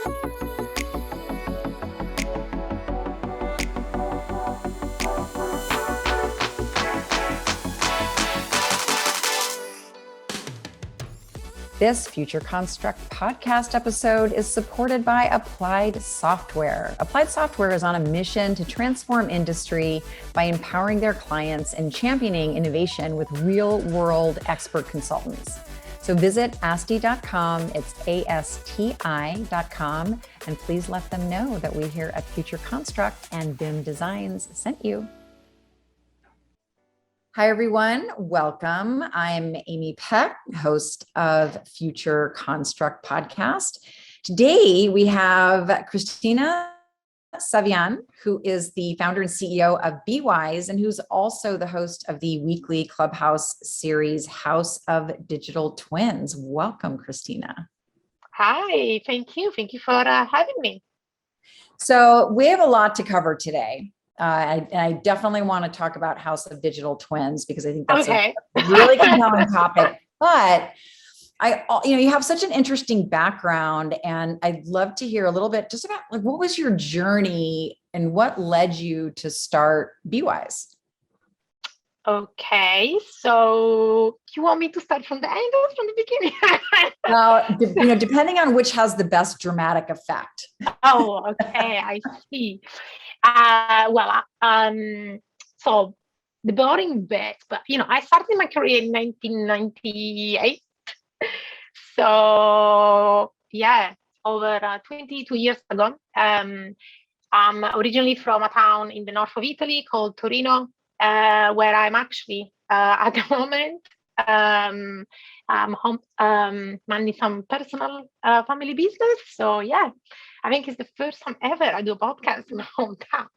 This Future Construct podcast episode is supported by Applied Software. Applied Software is on a mission to transform industry by empowering their clients and championing innovation with real-world expert consultants. So visit asti.com, it's ASTI.com, and please let them know that we here at Future Construct and BIM Designs sent you. Hi, everyone. Welcome. I'm Amy Peck, host of Future Construct podcast. Today, we have Cristina Savian, who is the founder and CEO of BeWise, and who's also the host of the weekly Clubhouse series, House of Digital Twins. Welcome, Cristina. Hi, thank you. Thank you for having me. So we have a lot to cover today. I definitely want to talk about House of Digital Twins because I think that's a really compelling topic. But you have such an interesting background, and I'd love to hear a little bit just about what was your journey and what led you to start BeWise? Okay, so you want me to start from the end or from the beginning? Well, depending on which has the best dramatic effect. Oh, okay, I see. So the boring bit, but I started my career in 1998. So yeah, over 22 years ago. I'm originally from a town in the north of Italy called Torino, where I'm actually at the moment. I'm home, managing some personal family business. So yeah, I think it's the first time ever I do a podcast in my hometown.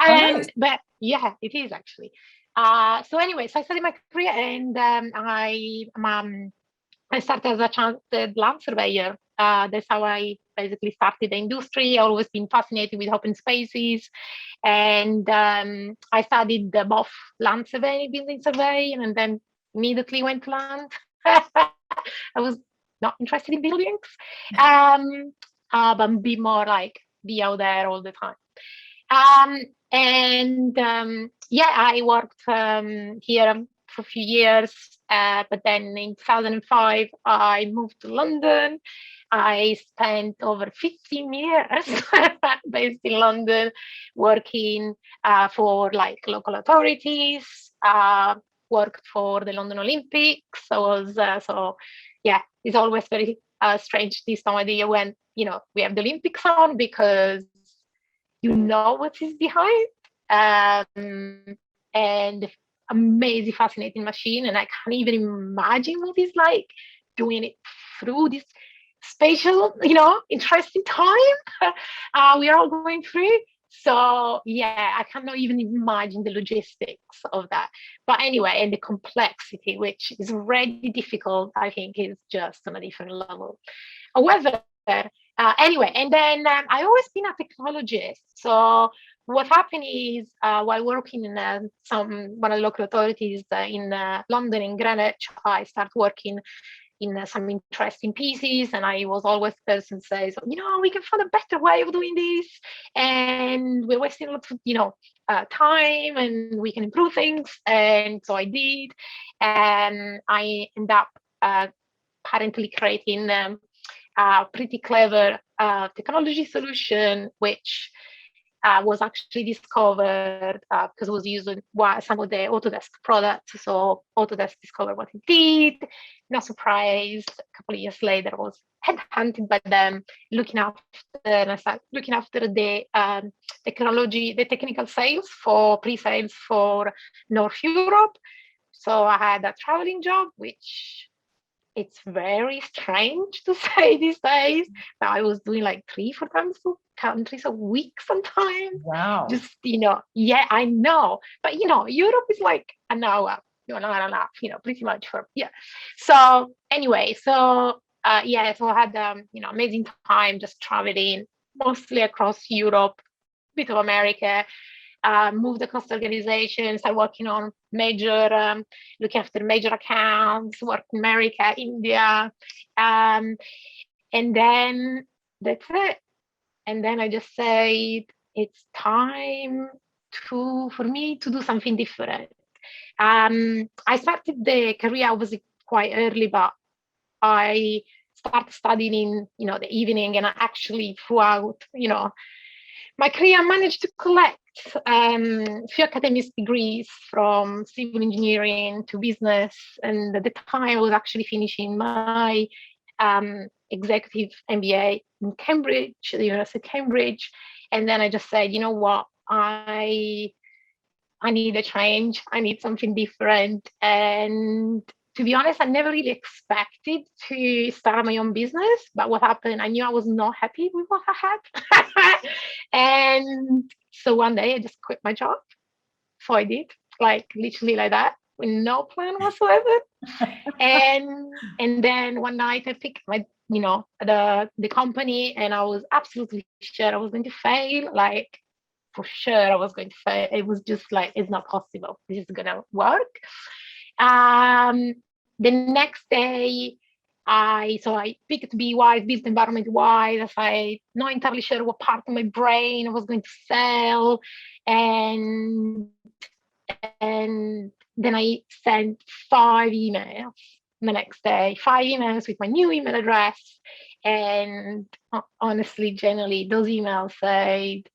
Nice. But yeah, it is actually. So anyway, so I started my career, and I started as a chartered land surveyor. That's how I basically started the industry. I've always been fascinated with open spaces. And I studied both land surveying, building surveying, and then immediately went to land. I was not interested in buildings, but be more like be out there all the time. I worked here for a few years, but then in 2005, I moved to London. I spent over 15 years based in London, working for local authorities, worked for the London Olympics. It's always very strange this time of the year when, we have the Olympics on, because what is behind. And amazing, fascinating machine. And I can't even imagine what it's like doing it through this spatial, interesting time we are all going through. So yeah, I cannot even imagine the logistics of that. But anyway, and the complexity, which is really difficult, I think is just on a different level. However, anyway, and then I've always been a technologist. So what happened is while working in one of the local authorities in London, in Greenwich, I started working in some interesting pieces, and I was always the person who says, we can find a better way of doing this, and we're wasting a lot of time, and we can improve things. And so I did, and I ended up apparently creating a pretty clever technology solution, which was actually discovered because it was using some of the Autodesk products. So Autodesk discovered what it did. No surprise, a couple of years later, I was headhunted by them, looking after the technology, the technical sales for pre-sales for North Europe. So I had a traveling job, which it's very strange to say these days. But I was doing 3-4 countries a week sometimes. Wow. Just, yeah, I know. But, Europe is an hour, an hour and a half, pretty much So anyway, so I had, amazing time just traveling mostly across Europe, bit of America. Moved across the organization, started working on looking after major accounts, worked in America, India. And then that's it. And then I just said, it's time for me to do something different. I started the career obviously quite early, but I started studying in, the evening, and I actually throughout, my career, I managed to collect few academic degrees from civil engineering to business. And at the time, I was actually finishing my executive MBA in Cambridge, the University of Cambridge. And then I just said, you know what, I need a change. I need something different. And to be honest, I never really expected to start my own business. But what happened, I knew I was not happy with what I had. And so one day I just quit my job. So I did, like literally like that, with no plan whatsoever. and then one night I picked my, the company, and I was absolutely sure I was going to fail. Like, for sure I was going to fail. It was just like, it's not possible. This is gonna work. The next day, I picked BY, business environment wise. I not entirely sure what part of my brain I was going to sell, and then I sent 5 emails the next day, 5 emails with my new email address. And honestly, generally, those emails said,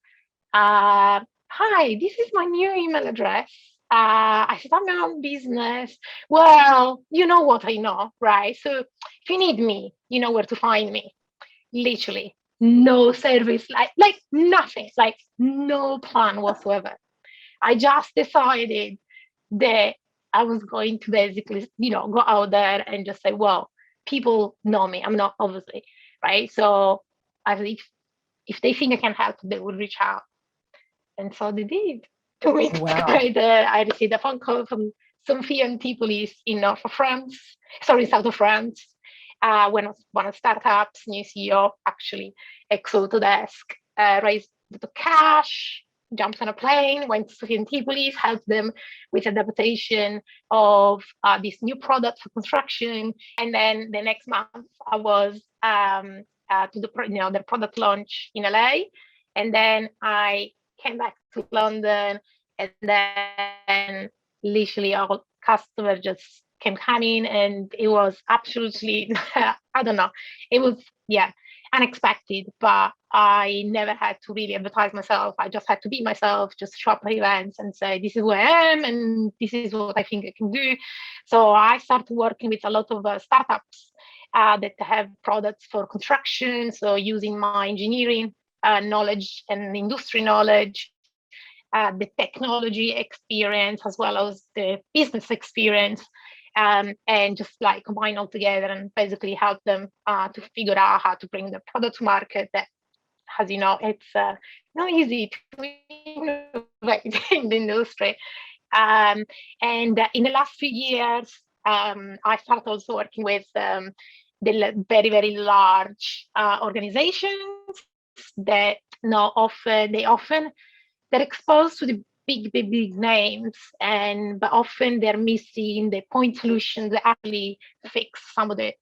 hi, this is my new email address. I start my own business. Well, you know what I know, right? So if you need me, you know where to find me. Literally, no service, like nothing, like no plan whatsoever. I just decided that I was going to basically, go out there and just say, well, people know me. I'm not, obviously, right? So I think if they think I can help, they will reach out. And so they did. 2 weeks later, I received a phone call from Sophie Antipolis in north of France, south of France. When one of startups, new CEO, actually, Exotodesk, raised the cash, jumped on a plane, went to Sophie Antipolis, helped them with adaptation of this new product for construction. And then the next month, I was to the product launch in LA. And then I came back to London, and then literally our customer just came coming, and it was absolutely, I don't know, it was, unexpected, but I never had to really advertise myself. I just had to be myself, just show up at events and say, this is who I am, and this is what I think I can do. So I started working with a lot of startups that have products for construction. So using my engineering knowledge and industry knowledge, the technology experience, as well as the business experience, and just like combine all together and basically help them to figure out how to bring the product to market that, as you know, it's not easy to innovate in the industry. And in the last few years, I started also working with the very, very large organizations that they're exposed to the big names, but often they're missing the point solutions that actually fix some of the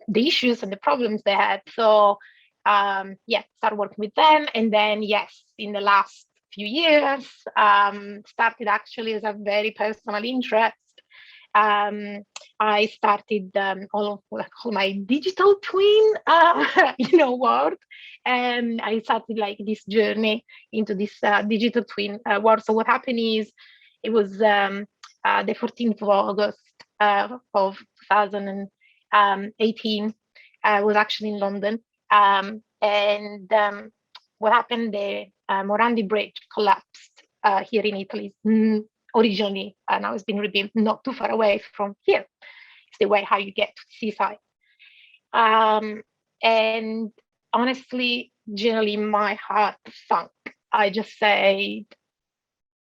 the issues and the problems they had. So started working with them, and then in the last few years, started actually as a very personal interest. I started all my digital twin, world, and I started like this journey into this digital twin world. So what happened is, it was the 14th of August of 2018. I was actually in London, and what happened? The Morandi Bridge collapsed here in Italy. Originally, now it's been rebuilt not too far away from here. It's the way how you get to the seaside. And honestly, generally, my heart sunk. I just said,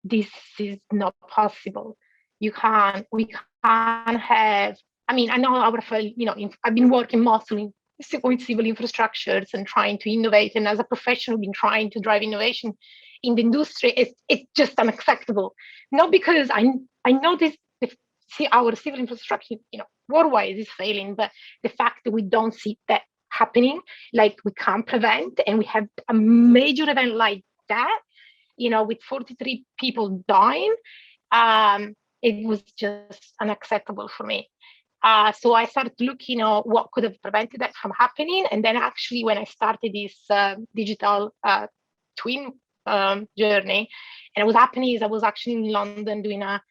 this is not possible. We can't have, I mean, I know I've been working mostly with civil infrastructures and trying to innovate. And as a professional, been trying to drive innovation in the industry. It's just unacceptable. Not because I know our civil infrastructure, worldwide is failing, but the fact that we don't see that happening, like we can't prevent, and we have a major event like that, with 43 people dying, it was just unacceptable for me. So I started looking at what could have prevented that from happening. And then actually when I started this digital twin journey, and it was happening is I was actually in London doing a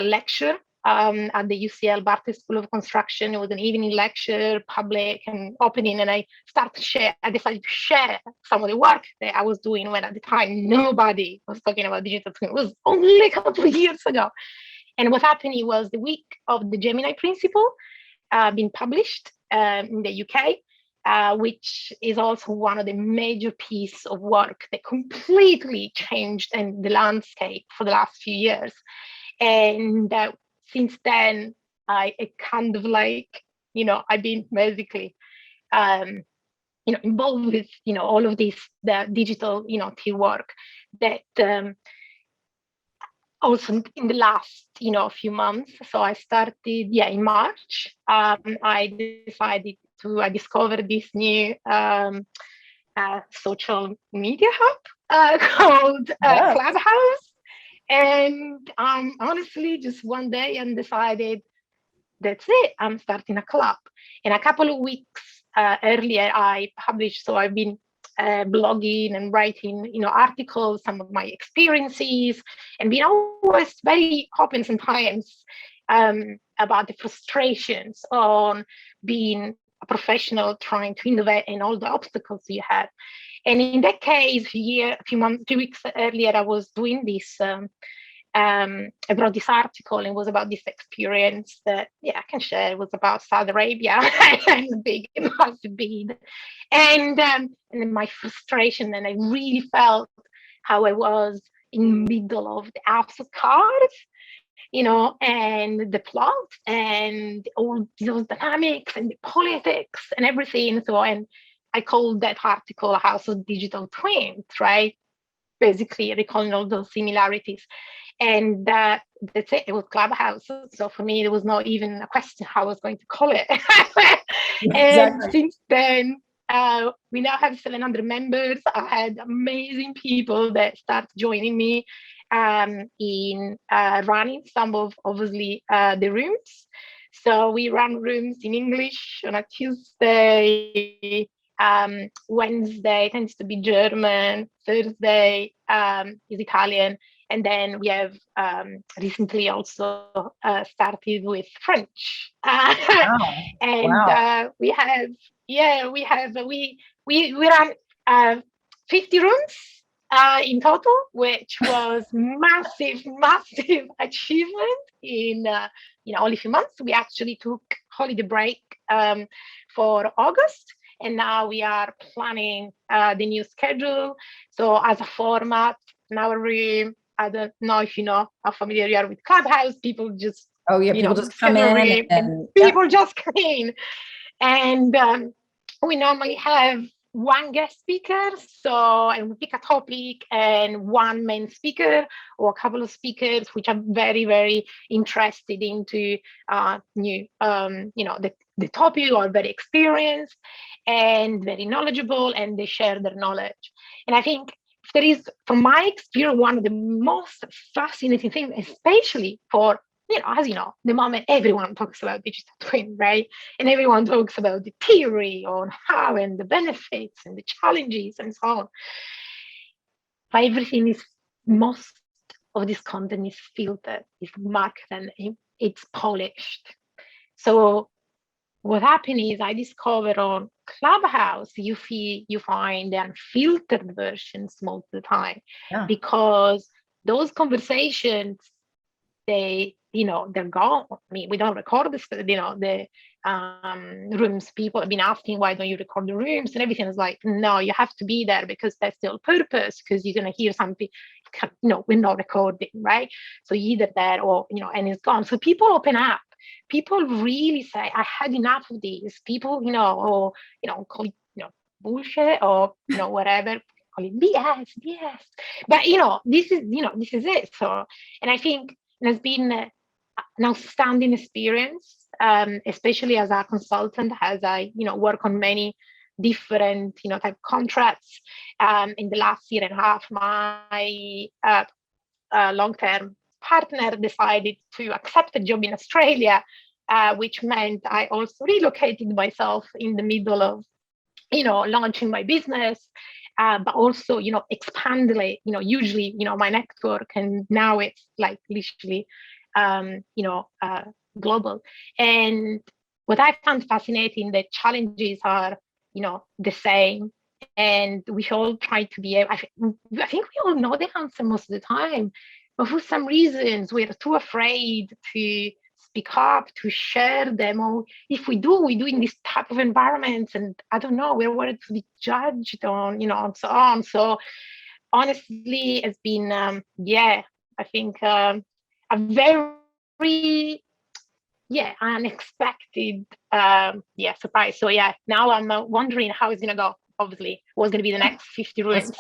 lecture at the UCL Bartlett School of Construction. It was an evening lecture, public and opening, and I decided to share some of the work that I was doing when at the time nobody was talking about digital twin. It was only a couple of years ago. And what happened was the week of the Gemini Principle being published in the UK, which is also one of the major pieces of work that completely changed the landscape for the last few years. And since then, I kind of like, I've been basically, involved with, all of this, the digital, team work that also in the last, few months. So I started, in March. I discovered this new social media hub called Clubhouse. And honestly, just one day and decided, that's it, I'm starting a club. And a couple of weeks earlier, I published, so I've been blogging and writing, articles, some of my experiences, and being always very open sometimes about the frustrations on being a professional, trying to innovate, and all the obstacles you have. And in that case, a few weeks earlier, I was doing this. I wrote this article, and it was about this experience that, I can share. It was about Saudi Arabia and the big, massive bid, and then my frustration. And I really felt how I was in the middle of the house of cards, and the plot, and all those dynamics, and the politics, and everything. So, and I called that article "A House of Digital Twins," right? Basically recalling all those similarities. And that's it. It was Clubhouse. So for me, there was not even a question how I was going to call it. And since then, we now have 700 members. I had amazing people that start joining me in running some of, obviously, the rooms. So we run rooms in English on a Tuesday. Wednesday tends to be German. Thursday is Italian. And then we have recently also started with French. And we run 50 rooms in total, which was massive achievement in only a few months. We actually took holiday break for August. And now we are planning the new schedule. So as a format, in our room, I don't know if you know how familiar you are with Clubhouse. People just people just come in and people just come in. And we normally have one guest speaker, and we pick a topic and one main speaker or a couple of speakers which are very, very interested into new the topic, or very experienced and very knowledgeable, and they share their knowledge. And I think there is, from my experience, one of the most fascinating things, especially for, as you know, the moment everyone talks about digital twin, right? And everyone talks about the theory on how, and the benefits and the challenges and so on. But everything is, most of this content is filtered, is marked, and it's polished. So what happened is I discovered on Clubhouse, you find the unfiltered versions most of the time, because those conversations, they're gone. I mean, we don't record this, the rooms. People have been asking, why don't you record the rooms and everything? Is like, no, you have to be there, because that's the whole purpose, because you're going to hear something, we're not recording, right? So you're either there or, and it's gone. So people open up. People really say, I had enough of these. People, call it, bullshit, or, whatever, call it BS. But, this is it. So, and I think it has been an outstanding experience, especially as a consultant, as I, work on many different, type contracts. In the last year and a half, my long-term partner decided to accept a job in Australia, which meant I also relocated myself in the middle of, launching my business, but also, expand, hugely, my network, and now it's like literally, global. And what I found fascinating, the challenges are, the same, and we all try to be. I think we all know the answer most of the time, but for some reasons we're too afraid to speak up, to share them, or if we do in this type of environments, and I don't know, we're worried to be judged on, and so on. So honestly, it's been I think a very unexpected surprise. So now I'm wondering how it's gonna go. Obviously, what's gonna be the next 50 rooms.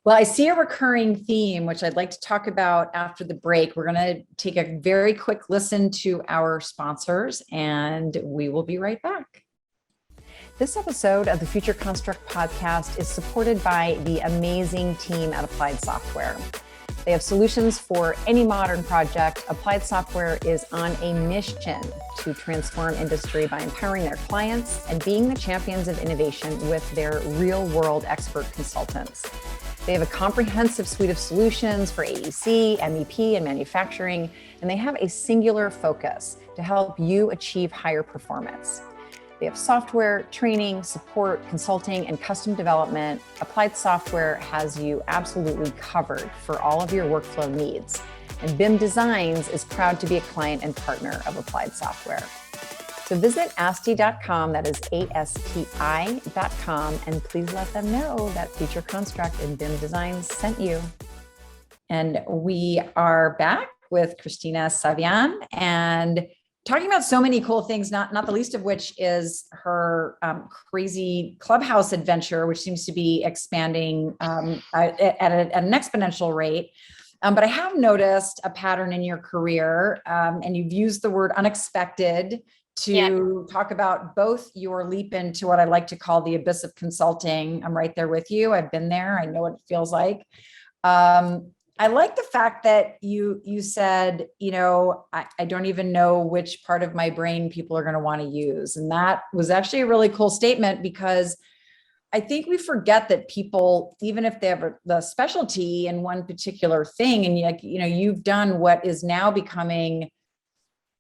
Well, I see a recurring theme, which I'd like to talk about after the break. We're going to take a very quick listen to our sponsors, and we will be right back. This episode of the Future Construct podcast is supported by the amazing team at Applied Software. They have solutions for any modern project. Applied Software is on a mission to transform industry by empowering their clients and being the champions of innovation with their real-world expert consultants. They have a comprehensive suite of solutions for AEC, MEP, and manufacturing, and they have a singular focus to help you achieve higher performance. They have software, training, support, consulting, and custom development. Applied Software has you absolutely covered for all of your workflow needs. And BIM Designs is proud to be a client and partner of Applied Software. So visit ASTI.com, that is ASTI.com, and please let them know that Future Construct and BIM Designs sent you. And we are back with Cristina Savian and talking about so many cool things, not the least of which is her crazy clubhouse adventure, which seems to be expanding at an exponential rate. But I have noticed a pattern in your career, and you've used the word unexpected to talk about both your leap into what I like to call the abyss of consulting. I'm right there with you. I've been there. I know what it feels like. I like the fact that you said, I don't even know which part of my brain people are going to want to use. And that was actually a really cool statement, because I think we forget that people, even if they have the specialty in one particular thing, and you've done what is now becoming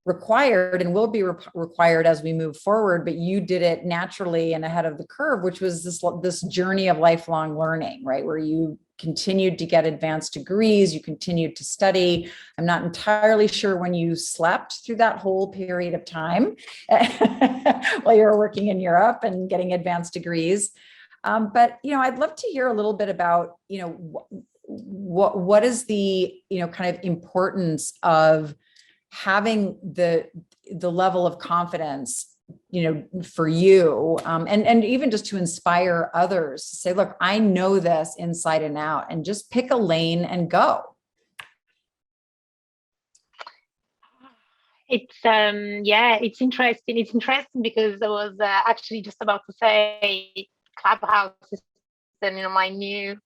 required and will be required as we move forward, but you did it naturally and ahead of the curve, which was this journey of lifelong learning, right? Where you continued to get advanced degrees, you continued to study. I'm not entirely sure when you slept through that whole period of time while you were working in Europe and getting advanced degrees. But I'd love to hear a little bit about, what is the, kind of importance of having the level of confidence, for you, and even just to inspire others to say, look, I know this inside and out, and just pick a lane and go. It's it's interesting. It's interesting because I was actually just about to say Clubhouse is my new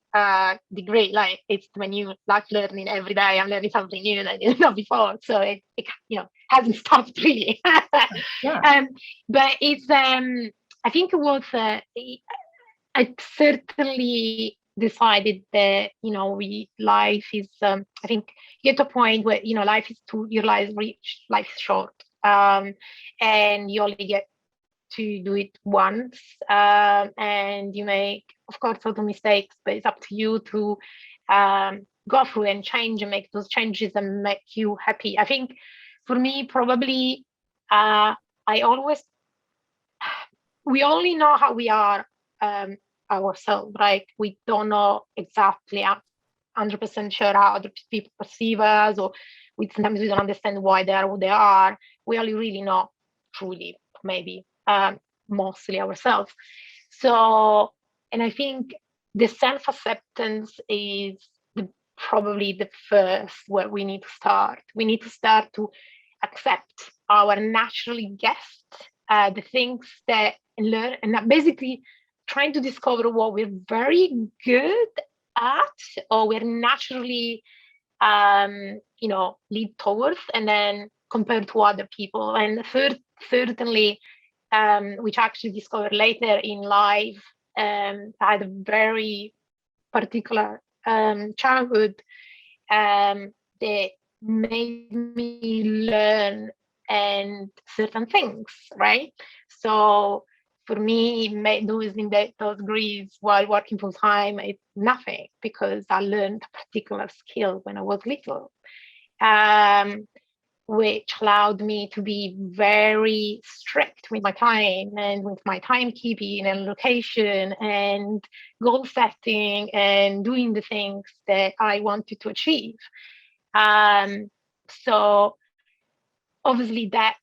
degree. Like, it's my new life learning. Every day I'm learning something new that I didn't know before. So it hasn't stopped really. But it's I think it was I certainly decided that life is I think you get to a point where life is your life is short, and you only get to do it once, and you make, of course, a lot of mistakes, but it's up to you to go through and change and make those changes and make you happy. I think for me, probably, we only know how we are ourselves, right? We don't know exactly 100% sure how other people perceive us, or sometimes we don't understand why they are who they are. We only really know truly, maybe, mostly ourselves. So, and I think the self-acceptance is probably the first where we need to start. We need to start to accept our naturally gift the things that learn, and that basically trying to discover what we're very good at or we're naturally lead towards, and then compared to other people. And certainly, which I actually discovered later in life, I had a very particular childhood that made me learn and certain things, right? So for me, losing those grades while working full time, it's nothing, because I learned a particular skill when I was little, which allowed me to be very strict with my time and with my timekeeping and location and goal setting and doing the things that I wanted to achieve. So obviously I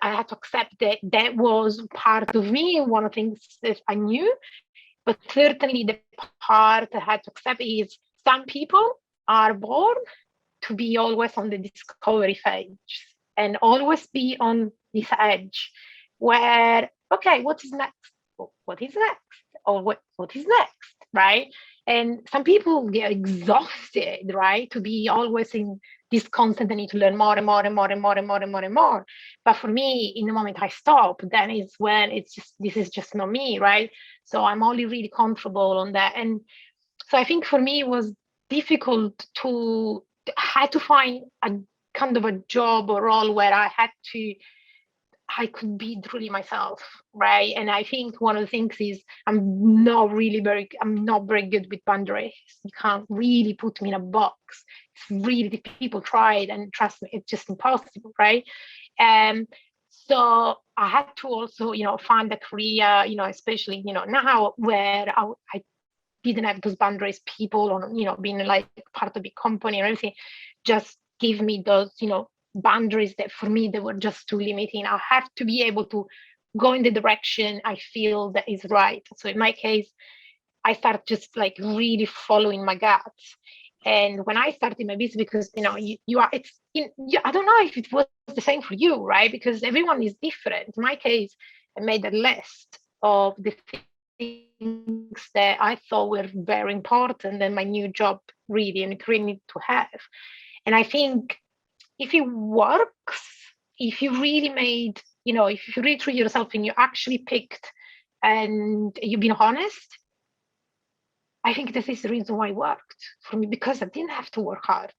had to accept that that was part of me, one of the things that I knew, but certainly the part I had to accept is some people are born to be always on the discovery phase and always be on this edge where, okay, what is next? What is next? Or what is next, right? And some people get exhausted, right? To be always in this constant, I need to learn more and more and more and more and more and more and more. But for me, in the moment I stop, then is when this is just not me, right? So I'm only really comfortable on that. And so I think for me it was difficult I had to find a kind of a job or role where I could be truly myself, right? And I think one of the things is I'm not very good with boundaries. You can't really put me in a box. It's really, people try it, and trust me, it's just impossible, right? And so I had to also, find a career, especially, now where I didn't have those boundaries, people on, being like part of the company and everything, just give me those, boundaries that for me, they were just too limiting. I have to be able to go in the direction I feel that is right. So in my case, I started just like really following my guts. And when I started my business, because, I don't know if it was the same for you, right? Because everyone is different. In my case, I made a list of the things that I thought were very important and my new job really and career need to have. And I think if it works, if you really made, if you really treat yourself and you actually picked and you've been honest, I think this is the reason why it worked for me, because I didn't have to work hard.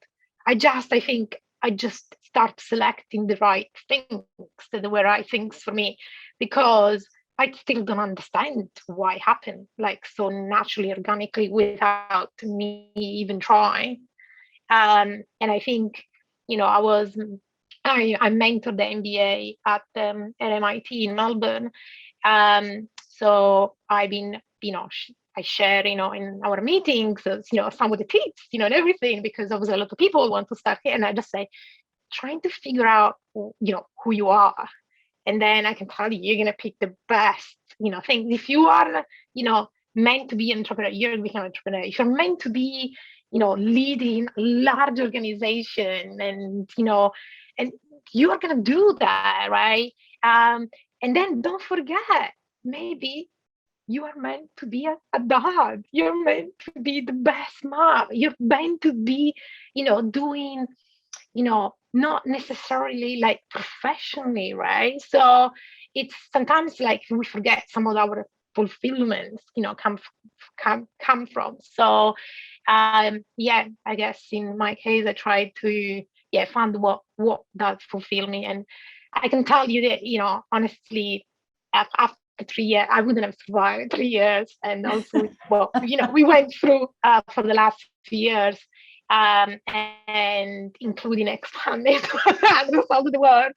I think I just start selecting the right things, the right things for me, because I still don't understand why it happened like so naturally, organically, without me even trying. And I think, I mentored the MBA at MIT in Melbourne. So I've been, I share, in our meetings, some of the tips, and everything, because obviously a lot of people want to start here. And I just say, trying to figure out, who you are. And then I can tell you, you're going to pick the best, things. If you are, meant to be an entrepreneur, you're going to become an entrepreneur. If you're meant to be, leading large organization and, and you are going to do that, right? And then don't forget, maybe you are meant to be a dad. You're meant to be the best mom. You're meant to be, doing, not necessarily like professionally, right? So it's sometimes like we forget some of our fulfillments, come from. So yeah, I guess in my case I tried to find what does fulfill me. And I can tell you that, honestly, after 3 years, I wouldn't have survived 3 years. And also, we went through for the last few years, and including expanding to other side of the world.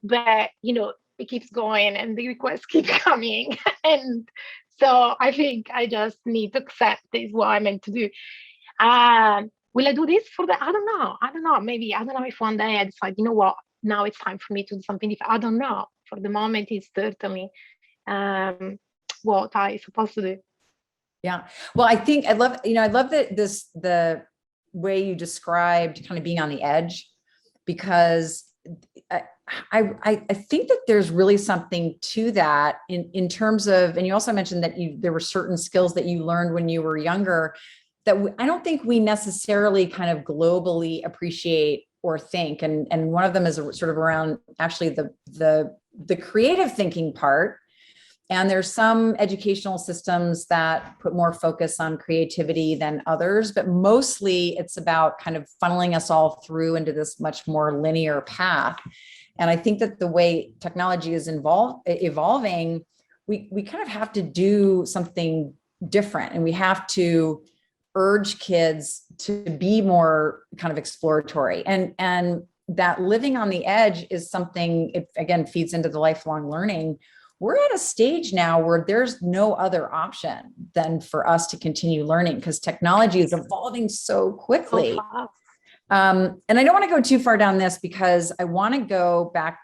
But, it keeps going and the requests keep coming. And so I think I just need to accept this is what I'm meant to do. Will I do this for the, I don't know. Maybe, I don't know if one day I decide, what, now it's time for me to do something different. I don't know. For the moment, it's certainly what I'm supposed to do. Yeah. Well, I think I love that the way you described kind of being on the edge, because I think that there's really something to that in terms of, and you also mentioned that there were certain skills that you learned when you were younger that I don't think we necessarily kind of globally appreciate or think. And one of them is sort of around actually the creative thinking part. And there's some educational systems that put more focus on creativity than others, but mostly it's about kind of funneling us all through into this much more linear path. And I think that the way technology is evolving, we kind of have to do something different, and we have to urge kids to be more kind of exploratory, and that living on the edge is something, it again feeds into the lifelong learning. We're at a stage now where there's no other option than for us to continue learning because technology is evolving so quickly. And I don't want to go too far down this because I want to go back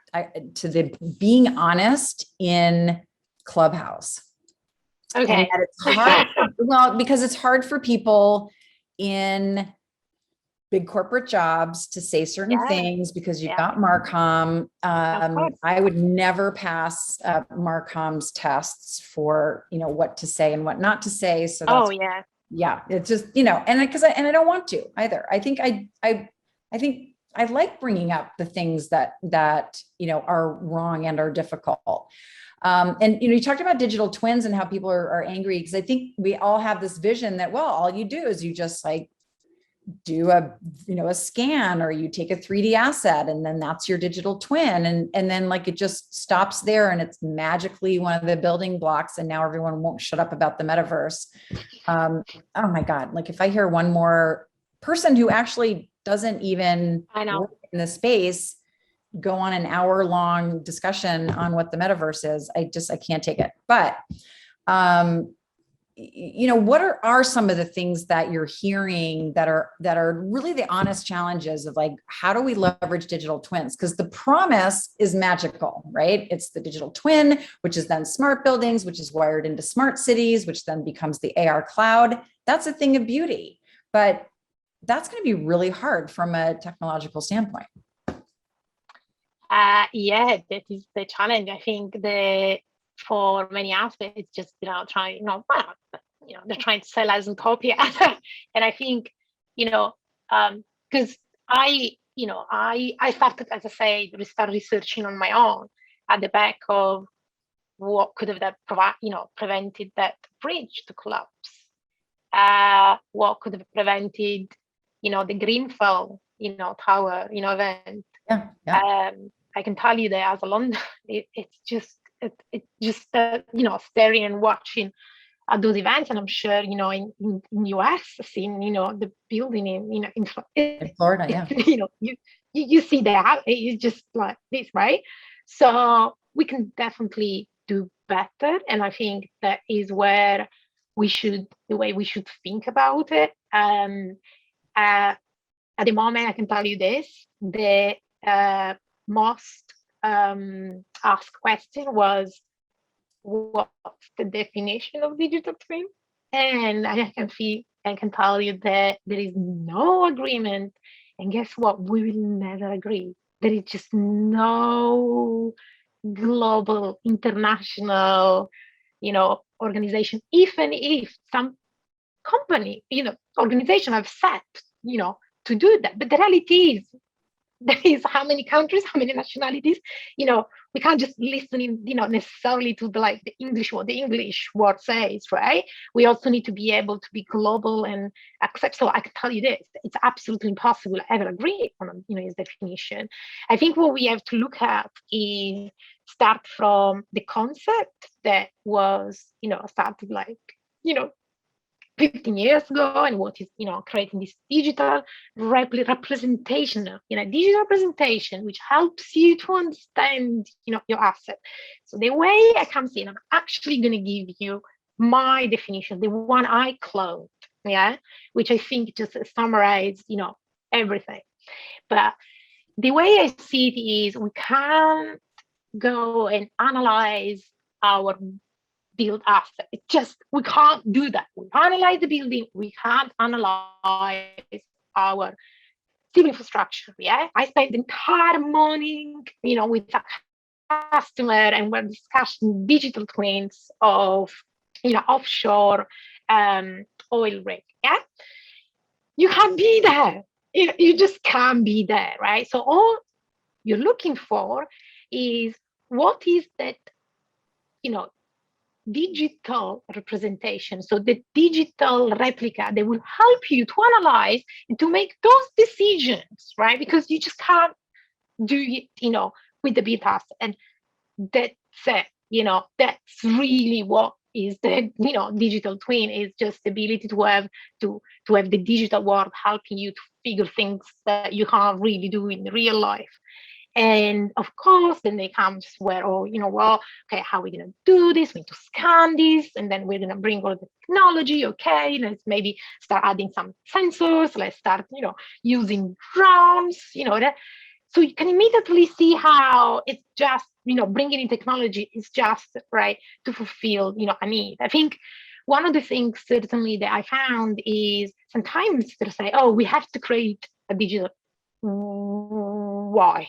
to the being honest in Clubhouse. Okay. And it's hard, well, because it's hard for people in big corporate jobs to say certain things because you've got Marcom. I would never pass Marcom's tests for, what to say and what not to say. So that's, it's just, and I don't want to either. I think I like bringing up the things that are wrong and are difficult. And you talked about digital twins and how people are angry because I think we all have this vision that, well, all you do is you just like do a scan, or you take a 3D asset and then that's your digital twin. And then like it just stops there and it's magically one of the building blocks. And now everyone won't shut up about the metaverse. Oh my God. Like if I hear one more person who actually doesn't even work in the space go on an hour-long discussion on what the metaverse is, I can't take it. But what are some of the things that you're hearing that are really the honest challenges of like, how do we leverage digital twins? Because the promise is magical, right? It's the digital twin, which is then smart buildings, which is wired into smart cities, which then becomes the AR cloud. That's a thing of beauty, but that's going to be really hard from a technological standpoint. That is the challenge. I think for many aspects, it's just trying, they're trying to sell as utopia, and I think, because I started, as I say, started researching on my own at the back of what could have prevented that bridge to collapse. What could have prevented, the Grenfell, tower, event. I can tell you that as a Londoner, it's just staring and watching at those events, and I'm sure in US, seeing the building in Florida, you see that it's just like this, right? So we can definitely do better, and I think that is where the way we should think about it. At the moment, I can tell you this: the most asked question was, what's the definition of digital twin? And I can tell you that there is no agreement. And guess what? We will never agree. There is just no global, international, organization, even if some company, organization have set, to do that. But the reality is, there is how many countries, how many nationalities, we can't just listen in, necessarily to the English, what the English word says, right? We also need to be able to be global and accept. So I can tell you this, it's absolutely impossible to ever agree on, his definition. I think what we have to look at is start from the concept that was, started 15 years ago, and what is, creating this digital representation, digital representation, which helps you to understand, your asset. So the way I come in, I'm actually going to give you my definition, the one I cloned, which I think just summarizes, everything. But the way I see it is, we can't go and analyze our build asset. It just, we can't do that. We analyze the building, we can't analyze our civil infrastructure. Yeah, I spent the entire morning, with a customer, and we're discussing digital twins of, offshore oil rig. Yeah, you can't be there. You just can't be there, right? So all you're looking for is what is that, digital representation. So the digital replica that will help you to analyze and to make those decisions, right? Because you just can't do it, with the built asset. And that's it, that's really what is the, digital twin, is just the ability to have the digital world helping you to figure things that you can't really do in real life. And of course, then they comes where, well, okay, how are we going to do this? We need to scan this, and then we're going to bring all the technology. Okay, let's maybe start adding some sensors. Let's start, using drones, that. So you can immediately see how it's just, bringing in technology is just right to fulfill, a need. I think one of the things certainly that I found is sometimes they say, oh, we have to create a digital. Why?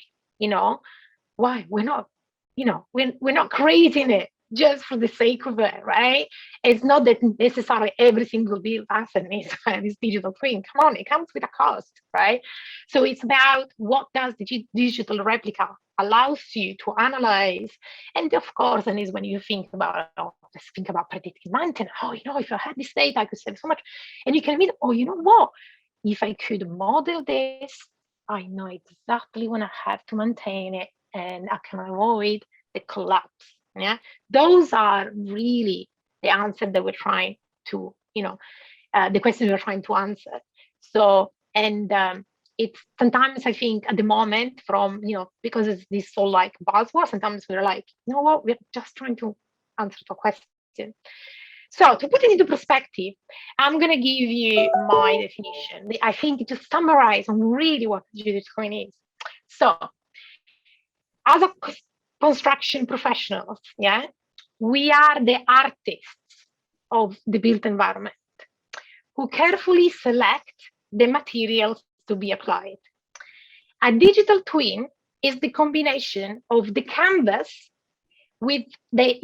Why we're not, we're not creating it just for the sake of it, right? It's not that necessarily every single build asset needs this digital twin. Come on, it comes with a cost, right? So it's about what does the digital replica allows you to analyze. And of course, and is when you think about, let's think about predictive maintenance. Oh, if I had this data, I could save so much. And you can admit, oh, you know what? If I could model this, I know exactly when I have to maintain it, and I can avoid the collapse. Yeah, those are really the answer that we're trying to, the question we're trying to answer. So, and it's sometimes I think at the moment from, because it's this so like buzzword, sometimes we're like, you know what, we're just trying to answer the question. So to put it into perspective, I'm going to give you my definition. I think to summarize on really what digital twin is. So as a construction professionals, yeah, we are the artists of the built environment who carefully select the materials to be applied. A digital twin is the combination of the canvas with the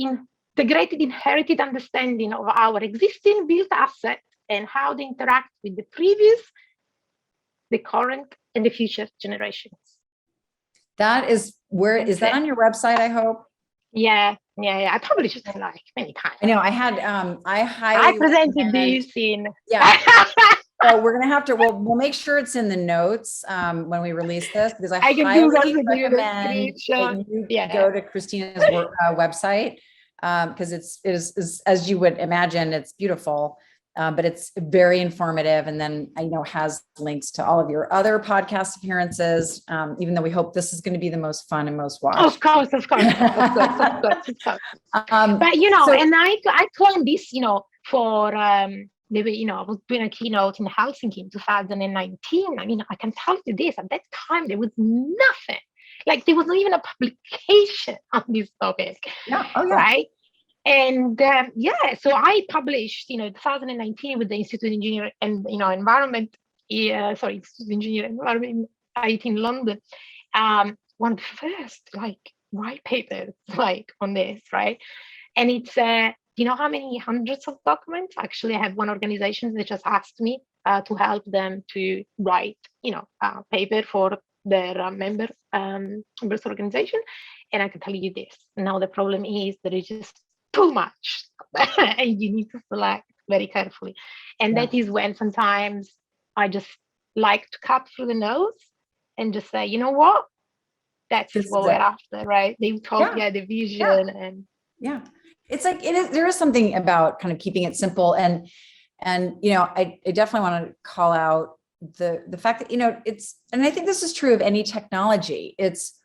integrated inherited understanding of our existing built asset and how they interact with the previous, the current, and the future generations. That is where is that on your website, I hope? Yeah. I published it like many times. I know I had I presented this in So we're gonna have to we'll make sure it's in the notes when we release this, because I highly recommend that you go to Christina's website, because it is, as you would imagine, it's beautiful. But it's very informative, and then has links to all of your other podcast appearances, even though we hope this is going to be the most fun and most watched. Of course. But and I planned this, for I was doing a keynote in Helsinki in 2019. I mean, I can tell you this: at that time there was nothing, like there was not even a publication on this topic. Right? And so I published, 2019 with the Institute of Engineering and Environment, Institute of Engineering and Environment IT in London. One of the first white papers on this, right? And it's how many hundreds of documents? Actually, I have one organization that just asked me to help them to write, a paper for their members organization, and I can tell you this. Now the problem is that it's just too much and you need to select very carefully, and that is when sometimes I just like to cut through the nose and just say, you know what, that's what we're after, right? They told the vision. And it's like there is something about kind of keeping it simple, and I definitely want to call out the fact that it's, and I think this is true of any technology, it's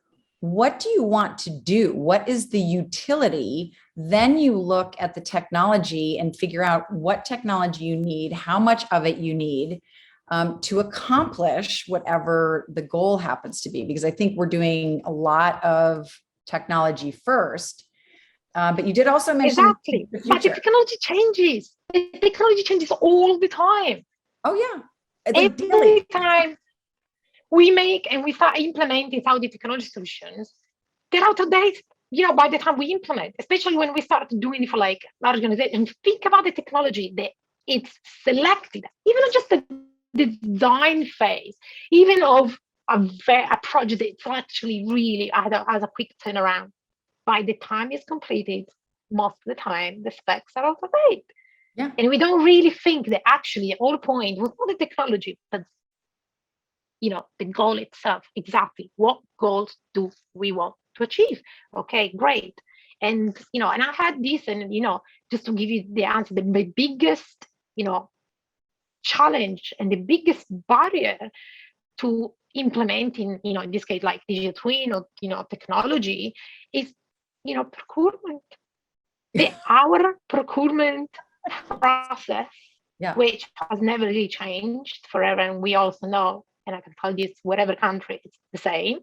what do you want to do? What is the utility? Then you look at the technology and figure out what technology you need, how much of it you need to accomplish whatever the goal happens to be. Because I think we're doing a lot of technology first. But you did also mention exactly. But the technology changes. The technology changes all the time. Oh yeah. Every time. we make and we start implementing some of the technology solutions, they're out of date, by the time we implement, especially when we start doing it for like large organizations. Think about the technology that it's selected, even just the design phase, even of a project that's actually really has a quick turnaround. By the time it's completed, most of the time the specs are out of date. Yeah. And we don't really think that actually at all point was not the technology, but the goal itself. Exactly what goals do we want to achieve? Okay, great. And and I had this, and just to give you the answer, the biggest challenge and the biggest barrier to implementing, in this case, like digital twin or technology, is procurement. Our procurement process, Yeah. which has never really changed forever, and we also know, and I can tell you, whatever country, it's the same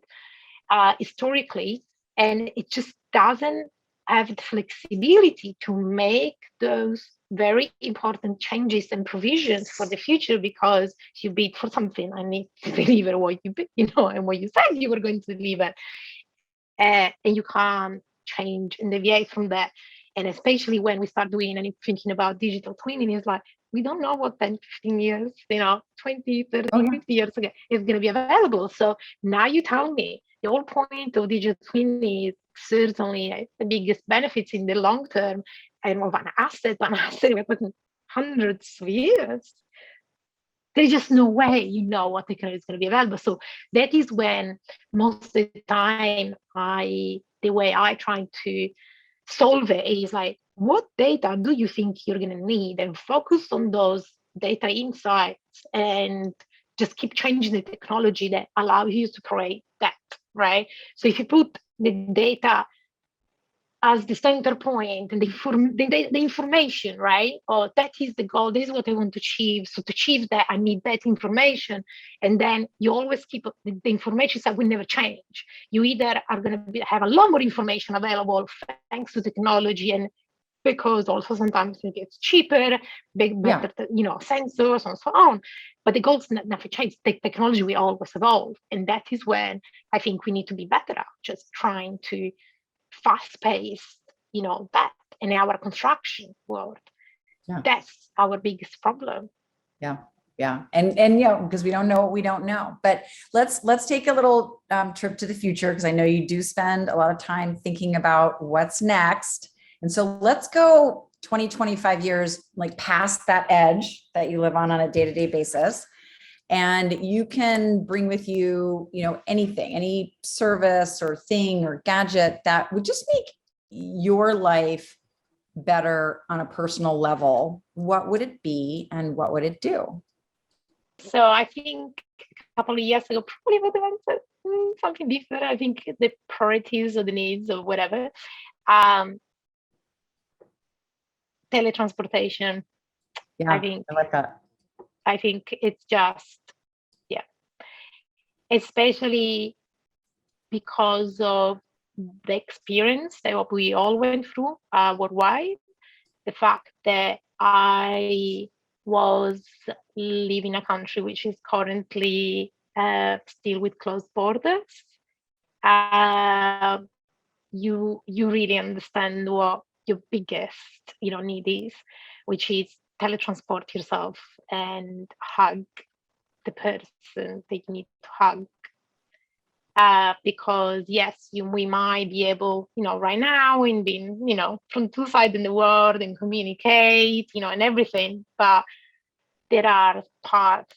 historically, and it just doesn't have the flexibility to make those very important changes and provisions for the future, because you bid for something and need to deliver what you bid, and what you said you were going to deliver, and you can't change and deviate from that. And especially when we start doing and thinking about digital twinning, it's like, we don't know what 10, 15 years, 20, 30, 50 years ago is going to be available. So now you tell me the whole point of digital twinning is certainly the biggest benefits in the long term, and of an asset, we're talking hundreds of years. There's just no way what technology is going to be available. So that is when most of the time the way I try to solve it is like, what data do you think you're going to need, and focus on those data insights, and just keep changing the technology that allows you to create that, right? So if you put the data as the center point and the information, right? Or that is the goal, this is what I want to achieve. So to achieve that, I need that information. And then you always keep the information that will never change. You either are going to have a lot more information available thanks to technology, and because also sometimes it gets cheaper, better, sensors and so on. But the goals never change. The technology will always evolve. And that is when I think we need to be better at just trying to fast-paced, that in our construction world. Yeah. That's our biggest problem. Yeah. Yeah. And because we don't know what we don't know. But let's take a little trip to the future, because I know you do spend a lot of time thinking about what's next. And so let's go 20, 25 years, like past that edge that you live on a day-to-day basis. And you can bring with you, anything, any service or thing or gadget that would just make your life better on a personal level. What would it be, and what would it do? So I think a couple of years ago, probably would have answered something different. I think the priorities or the needs or whatever. Teletransportation. Yeah, I like that. I think it's just, especially because of the experience that we all went through worldwide. The fact that I was living in a country which is currently still with closed borders, you really understand what your biggest need is, which is teletransport yourself and hug the person that you need to hug. Because yes, we might be able, right now, in being, from two sides in the world and communicate, and everything, but there are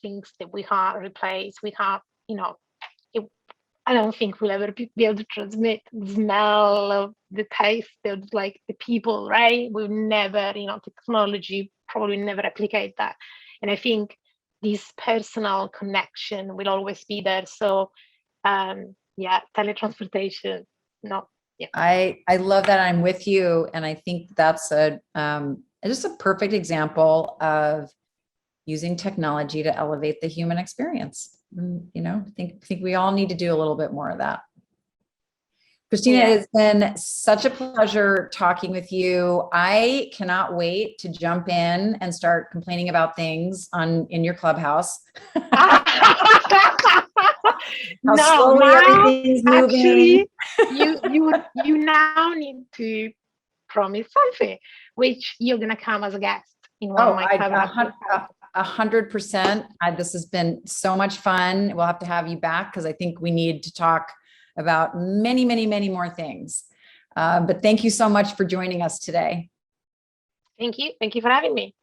things that we can't replace. We can't, I don't think we'll ever be able to transmit the smell of the taste of like the people, right? We'll never, technology probably never replicate that. And I think this personal connection will always be there. So teletransportation. No. Yeah. I love that. I'm with you. And I think that's just a perfect example of using technology to elevate the human experience. I think we all need to do a little bit more of that. Cristina, it has been such a pleasure talking with you. I cannot wait to jump in and start complaining about things in your clubhouse. how No, slowly now everything's moving. actually, you now need to promise something, which you're gonna come as a guest in one of my clubhouse. 100%. This has been so much fun. We'll have to have you back because I think we need to talk about many, many, many more things. But thank you so much for joining us today. Thank you. Thank you for having me.